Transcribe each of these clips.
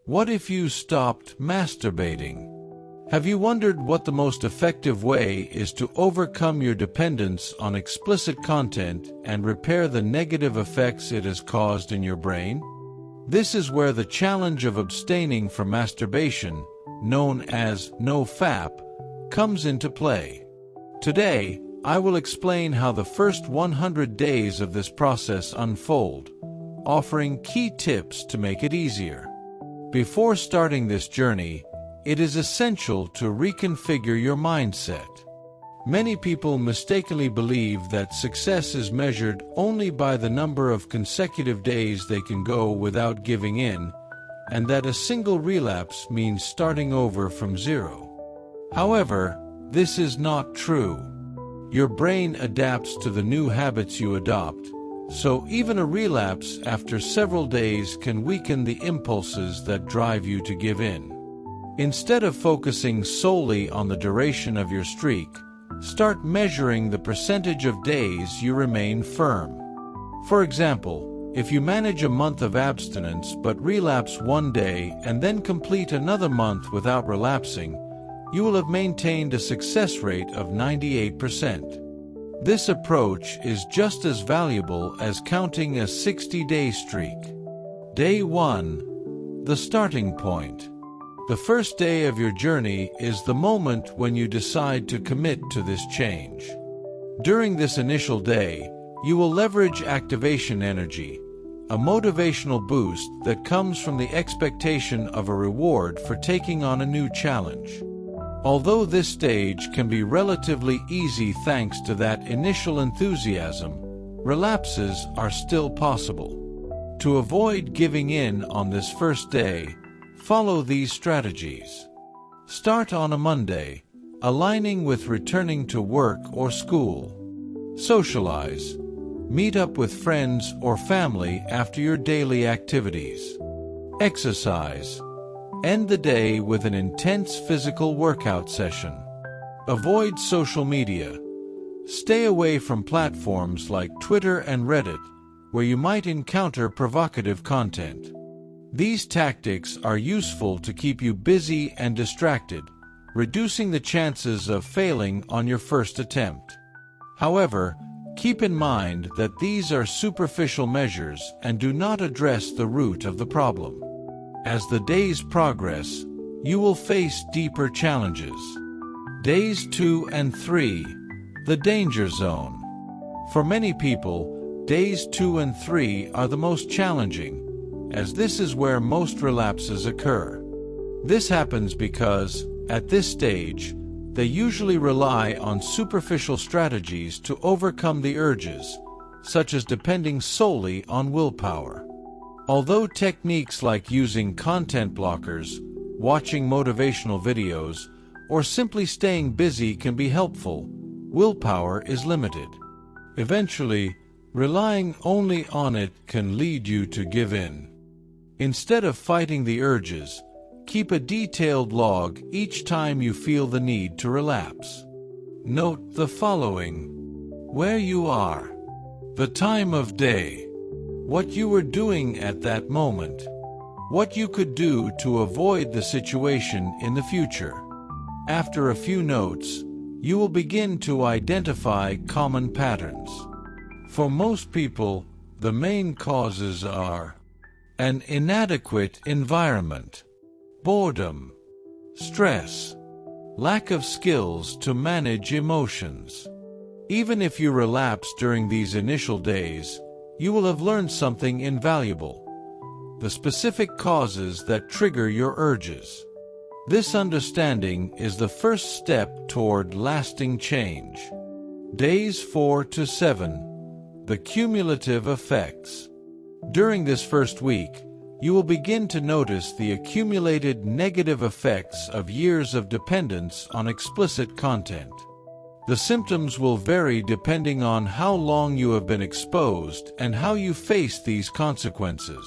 What if you stopped masturbating? Have you wondered what the most effective way is to overcome your dependence on explicit content and repair the negative effects it has caused in your brain? This is where the challenge of abstaining from masturbation, known as NoFap, comes into play. Today, I will explain how the first 100 days of this process unfold, offering key tips to make it easier. Before starting this journey, it is essential to reconfigure your mindset. Many people mistakenly believe that success is measured only by the number of consecutive days they can go without giving in, and that a single relapse means starting over from zero. However, this is not true. Your brain adapts to the new habits you adopt, so even a relapse after several days can weaken the impulses that drive you to give in. Instead of focusing solely on the duration of your streak, start measuring the percentage of days you remain firm. For example, if you manage a month of abstinence but relapse one day and then complete another month without relapsing, you will have maintained a success rate of 98%. This approach is just as valuable as counting a 60-day streak. Day 1. The starting point. The first day of your journey is the moment when you decide to commit to this change. During this initial day, you will leverage activation energy, a motivational boost that comes from the expectation of a reward for taking on a new challenge. Although this stage can be relatively easy thanks to that initial enthusiasm, relapses are still possible. To avoid giving in on this first day, follow these strategies. Start on a Monday, aligning with returning to work or school. Socialize. Meet up with friends or family after your daily activities. Exercise. End the day with an intense physical workout session. Avoid social media. Stay away from platforms like Twitter and Reddit, where you might encounter provocative content. These tactics are useful to keep you busy and distracted, reducing the chances of failing on your first attempt. However, keep in mind that these are superficial measures and do not address the root of the problem. As the days progress, you will face deeper challenges. Days 2 and 3. The danger zone. For many people, days 2 and 3 are the most challenging, as this is where most relapses occur. This happens because, at this stage, they usually rely on superficial strategies to overcome the urges, such as depending solely on willpower. Although techniques like using content blockers, watching motivational videos, or simply staying busy can be helpful, willpower is limited. Eventually, relying only on it can lead you to give in. Instead of fighting the urges, keep a detailed log each time you feel the need to relapse. Note the following: where you are, the time of day, what you were doing at that moment, what you could do to avoid the situation in the future. After a few notes, you will begin to identify common patterns. For most people, the main causes are an inadequate environment, boredom, stress, lack of skills to manage emotions. Even if you relapse during these initial days, you will have learned something invaluable: the specific causes that trigger your urges. This understanding is the first step toward lasting change. Days 4 to 7. The cumulative effects. During this first week, you will begin to notice the accumulated negative effects of years of dependence on explicit content. The symptoms will vary depending on how long you have been exposed and how you face these consequences.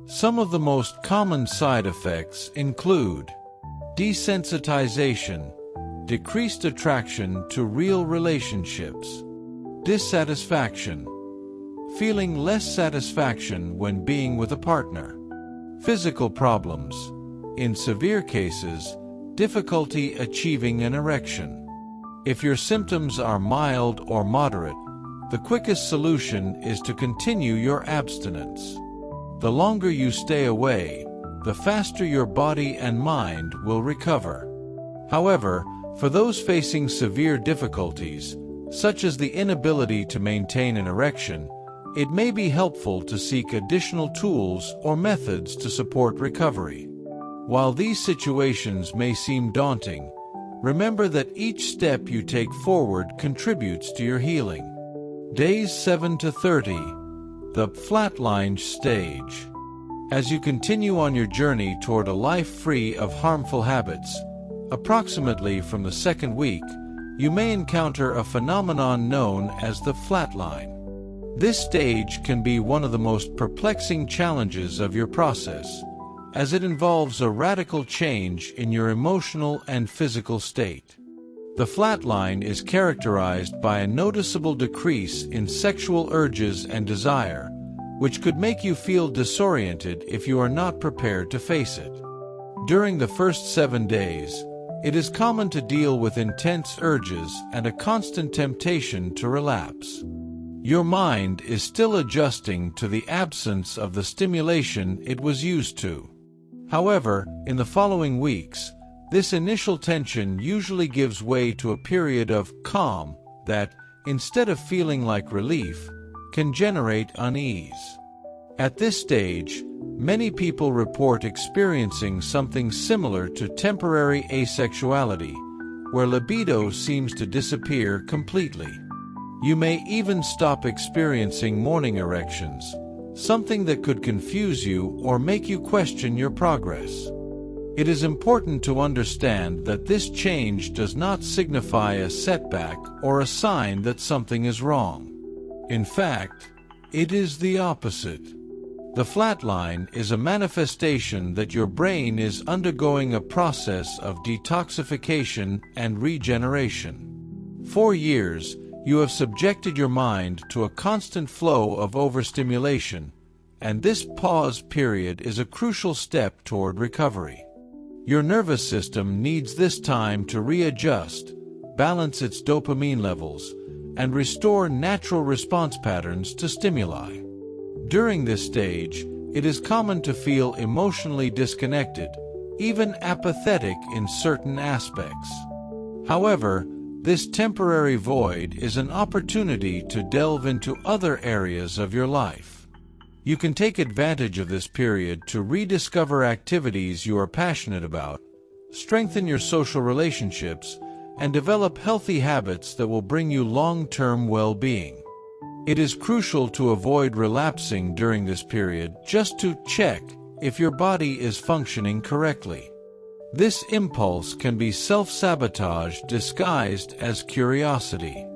Some of the most common side effects include desensitization, decreased attraction to real relationships, dissatisfaction, feeling less satisfaction when being with a partner, Physical problems. In severe cases, difficulty achieving an erection. If your symptoms are mild or moderate, the quickest solution is to continue your abstinence. The longer you stay away, the faster your body and mind will recover. However, for those facing severe difficulties, such as the inability to maintain an erection, it may be helpful to seek additional tools or methods to support recovery. While these situations may seem daunting, remember that each step you take forward contributes to your healing. Days 7 to 30, the flatline stage. As you continue on your journey toward a life free of harmful habits, approximately from the second week, you may encounter a phenomenon known as the flatline. This stage can be one of the most perplexing challenges of your process, as it involves a radical change in your emotional and physical state. The flatline is characterized by a noticeable decrease in sexual urges and desire, which could make you feel disoriented if you are not prepared to face it. During the first 7 days, it is common to deal with intense urges and a constant temptation to relapse. Your mind is still adjusting to the absence of the stimulation it was used to. However, in the following weeks, this initial tension usually gives way to a period of calm that, instead of feeling like relief, can generate unease. At this stage, many people report experiencing something similar to temporary asexuality, where libido seems to disappear completely. You may even stop experiencing morning erections, something that could confuse you or make you question your progress. It is important to understand that this change does not signify a setback or a sign that something is wrong. In fact, it is the opposite. The flatline is a manifestation that your brain is undergoing a process of detoxification and regeneration. For years, you have subjected your mind to a constant flow of overstimulation, and this pause period is a crucial step toward recovery. Your nervous system needs this time to readjust, balance its dopamine levels, and restore natural response patterns to stimuli. During this stage, it is common to feel emotionally disconnected, even apathetic in certain aspects. However, this temporary void is an opportunity to delve into other areas of your life. You can take advantage of this period to rediscover activities you are passionate about, strengthen your social relationships, and develop healthy habits that will bring you long-term well-being. It is crucial to avoid relapsing during this period just to check if your body is functioning correctly. This impulse can be self-sabotage disguised as curiosity.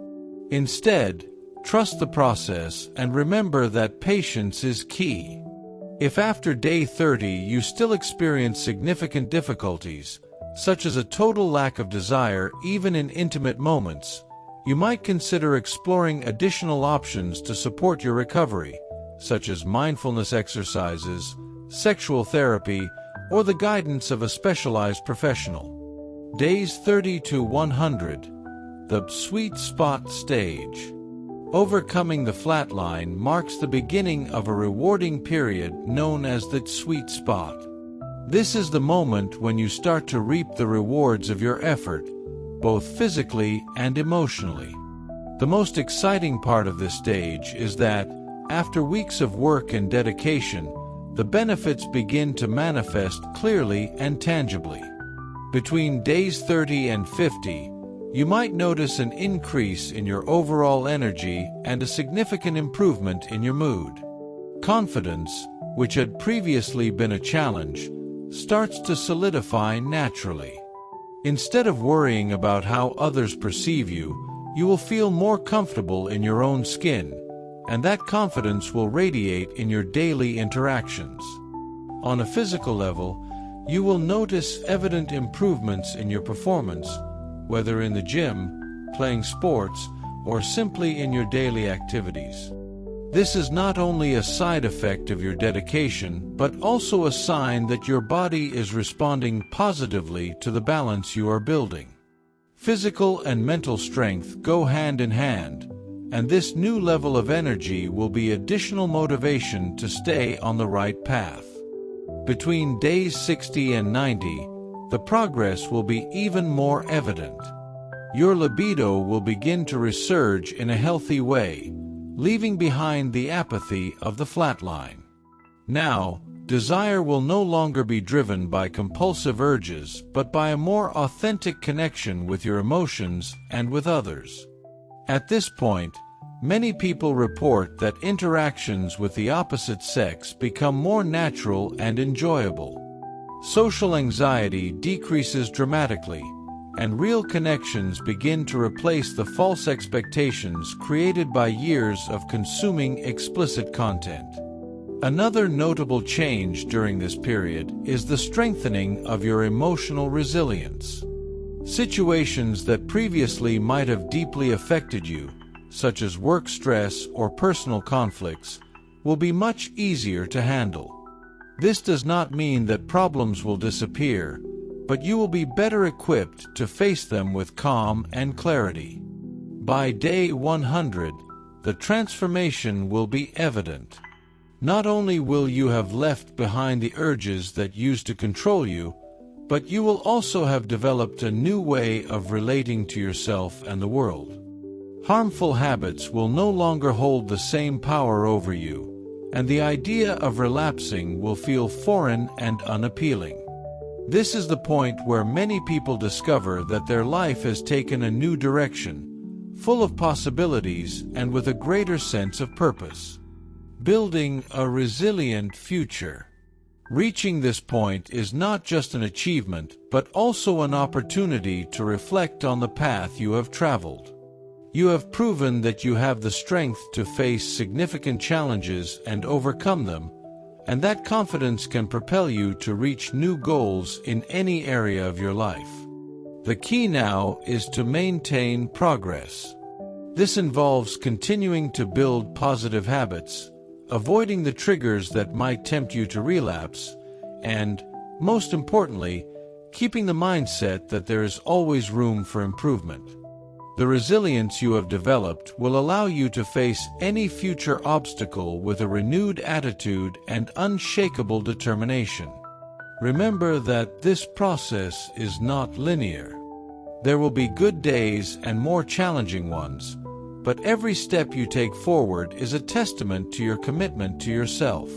Instead, trust the process and remember that patience is key. If after day 30 you still experience significant difficulties, such as a total lack of desire even in intimate moments, you might consider exploring additional options to support your recovery, such as mindfulness exercises, sexual therapy, or the guidance of a specialized professional. Days 30 to 100, the sweet spot stage. Overcoming the flatline marks the beginning of a rewarding period known as the sweet spot. This is the moment when you start to reap the rewards of your effort, both physically and emotionally. The most exciting part of this stage is that, after weeks of work and dedication, the benefits begin to manifest clearly and tangibly. Between days 30 and 50, you might notice an increase in your overall energy and a significant improvement in your mood. Confidence, which had previously been a challenge, starts to solidify naturally. Instead of worrying about how others perceive you, you will feel more comfortable in your own skin, and that confidence will radiate in your daily interactions. On a physical level, you will notice evident improvements in your performance, whether in the gym, playing sports, or simply in your daily activities. This is not only a side effect of your dedication, but also a sign that your body is responding positively to the balance you are building. Physical and mental strength go hand in hand, and this new level of energy will be additional motivation to stay on the right path. Between days 60 and 90, the progress will be even more evident. Your libido will begin to resurge in a healthy way, leaving behind the apathy of the flatline. Now, desire will no longer be driven by compulsive urges, but by a more authentic connection with your emotions and with others. At this point, many people report that interactions with the opposite sex become more natural and enjoyable. Social anxiety decreases dramatically, and real connections begin to replace the false expectations created by years of consuming explicit content. Another notable change during this period is the strengthening of your emotional resilience. Situations that previously might have deeply affected you, such as work stress or personal conflicts, will be much easier to handle. This does not mean that problems will disappear, but you will be better equipped to face them with calm and clarity. By day 100, the transformation will be evident. Not only will you have left behind the urges that used to control you, but you will also have developed a new way of relating to yourself and the world. Harmful habits will no longer hold the same power over you, and the idea of relapsing will feel foreign and unappealing. This is the point where many people discover that their life has taken a new direction, full of possibilities and with a greater sense of purpose. Building a resilient future. Reaching this point is not just an achievement, but also an opportunity to reflect on the path you have traveled. You have proven that you have the strength to face significant challenges and overcome them, and that confidence can propel you to reach new goals in any area of your life. The key now is to maintain progress. This involves continuing to build positive habits, avoiding the triggers that might tempt you to relapse, and, most importantly, keeping the mindset that there is always room for improvement. The resilience you have developed will allow you to face any future obstacle with a renewed attitude and unshakable determination. Remember that this process is not linear. There will be good days and more challenging ones, but every step you take forward is a testament to your commitment to yourself.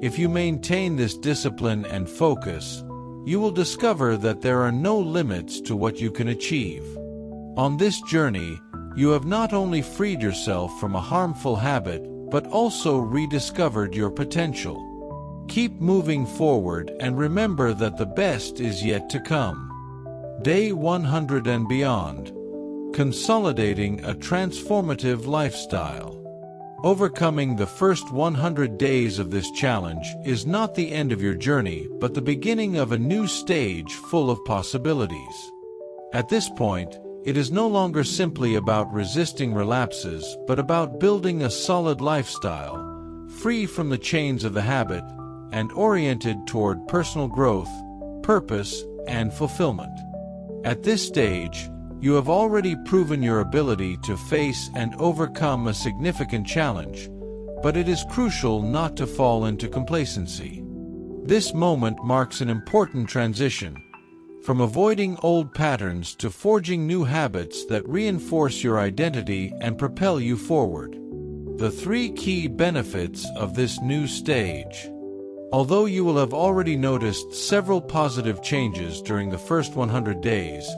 If you maintain this discipline and focus, you will discover that there are no limits to what you can achieve. On this journey, you have not only freed yourself from a harmful habit, but also rediscovered your potential. Keep moving forward and remember that the best is yet to come. Day 100 and beyond. Consolidating a transformative lifestyle. Overcoming the first 100 days of this challenge is not the end of your journey, but the beginning of a new stage full of possibilities. At this point, it is no longer simply about resisting relapses, but about building a solid lifestyle, free from the chains of the habit, and oriented toward personal growth, purpose, and fulfillment. At this stage, you have already proven your ability to face and overcome a significant challenge, but it is crucial not to fall into complacency. This moment marks an important transition, from avoiding old patterns to forging new habits that reinforce your identity and propel you forward. The 3 key benefits of this new stage. Although you will have already noticed several positive changes during the first 100 days,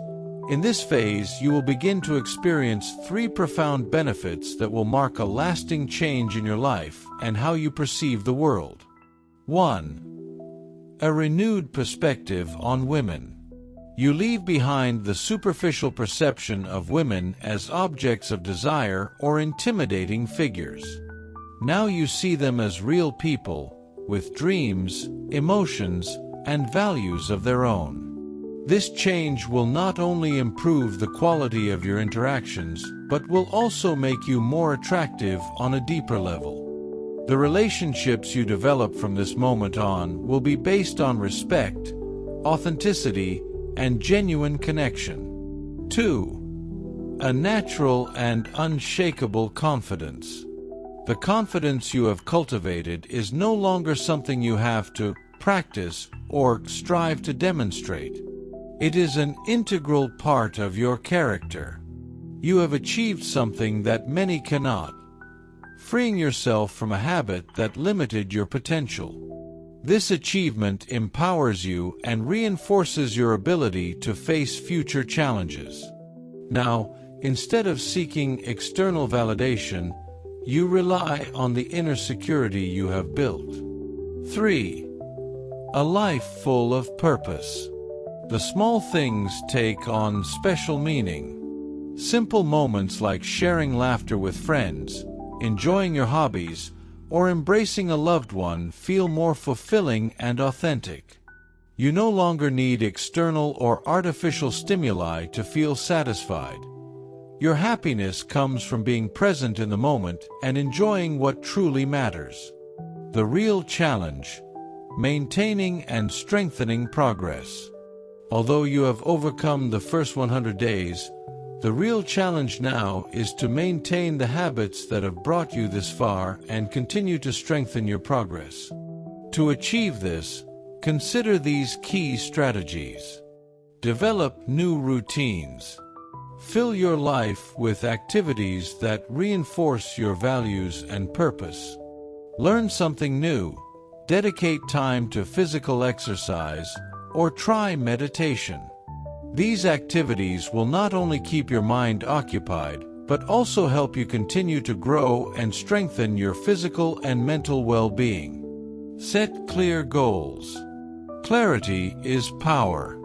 in this phase you will begin to experience 3 profound benefits that will mark a lasting change in your life and how you perceive the world. 1. A renewed perspective on women. You leave behind the superficial perception of women as objects of desire or intimidating figures. Now you see them as real people, with dreams, emotions, and values of their own. This change will not only improve the quality of your interactions, but will also make you more attractive on a deeper level. The relationships you develop from this moment on will be based on respect, authenticity, and genuine connection. 2. A natural and unshakable confidence. The confidence you have cultivated is no longer something you have to practice or strive to demonstrate. It is an integral part of your character. You have achieved something that many cannot, freeing yourself from a habit that limited your potential. This achievement empowers you and reinforces your ability to face future challenges. Now, instead of seeking external validation, you rely on the inner security you have built. 3. A life full of purpose. The small things take on special meaning. Simple moments like sharing laughter with friends, enjoying your hobbies, or embracing a loved one feel more fulfilling and authentic. You no longer need external or artificial stimuli to feel satisfied. Your happiness comes from being present in the moment and enjoying what truly matters. The real challenge: maintaining and strengthening progress. Although you have overcome the first 100 days, the real challenge now is to maintain the habits that have brought you this far and continue to strengthen your progress. To achieve this, consider these key strategies. Develop new routines. Fill your life with activities that reinforce your values and purpose. Learn something new. Dedicate time to physical exercise, or try meditation. These activities will not only keep your mind occupied, but also help you continue to grow and strengthen your physical and mental well-being. Set clear goals. Clarity is power.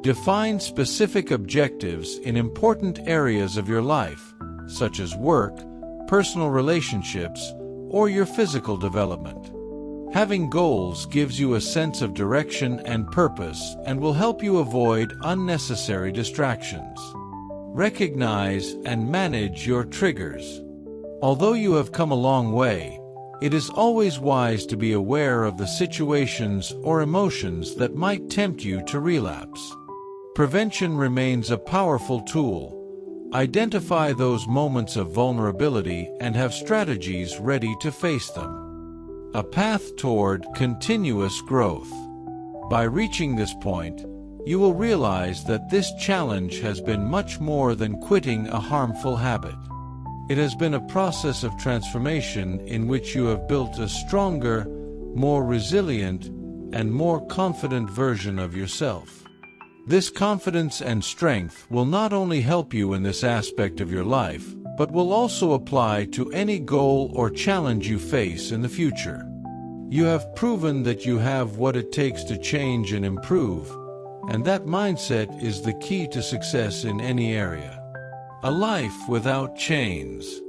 Define specific objectives in important areas of your life, such as work, personal relationships, or your physical development. Having goals gives you a sense of direction and purpose and will help you avoid unnecessary distractions. Recognize and manage your triggers. Although you have come a long way, it is always wise to be aware of the situations or emotions that might tempt you to relapse. Prevention remains a powerful tool. Identify those moments of vulnerability and have strategies ready to face them. A path toward continuous growth. By reaching this point, you will realize that this challenge has been much more than quitting a harmful habit. It has been a process of transformation in which you have built a stronger, more resilient, and more confident version of yourself. This confidence and strength will not only help you in this aspect of your life, but will also apply to any goal or challenge you face in the future. You have proven that you have what it takes to change and improve, and that mindset is the key to success in any area. A life without chains.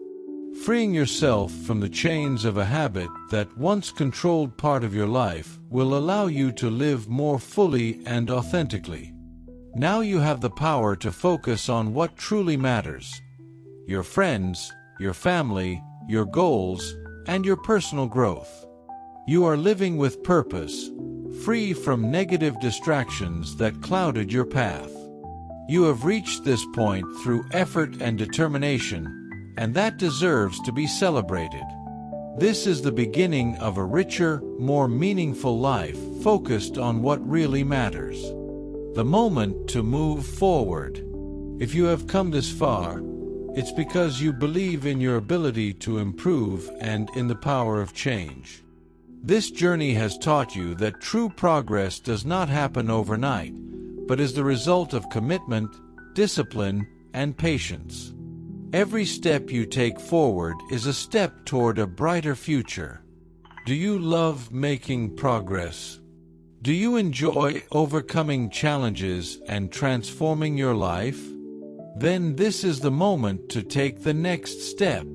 Freeing yourself from the chains of a habit that once controlled part of your life will allow you to live more fully and authentically. Now you have the power to focus on what truly matters: your friends, your family, your goals, and your personal growth. You are living with purpose, free from negative distractions that clouded your path. You have reached this point through effort and determination, and that deserves to be celebrated. This is the beginning of a richer, more meaningful life focused on what really matters. The moment to move forward. If you have come this far, it's because you believe in your ability to improve and in the power of change. This journey has taught you that true progress does not happen overnight, but is the result of commitment, discipline, and patience. Every step you take forward is a step toward a brighter future. Do you love making progress? Do you enjoy overcoming challenges and transforming your life? Then this is the moment to take the next step.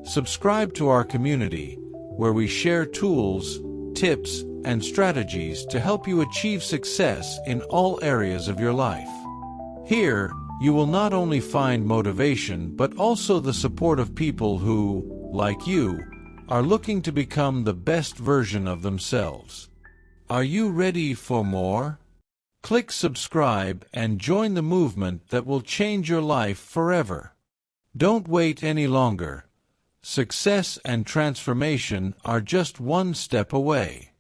Subscribe to our community, where we share tools, tips, and strategies to help you achieve success in all areas of your life. Here, you will not only find motivation but also the support of people who, like you, are looking to become the best version of themselves. Are you ready for more? Click subscribe and join the movement that will change your life forever. Don't wait any longer. Success and transformation are just one step away.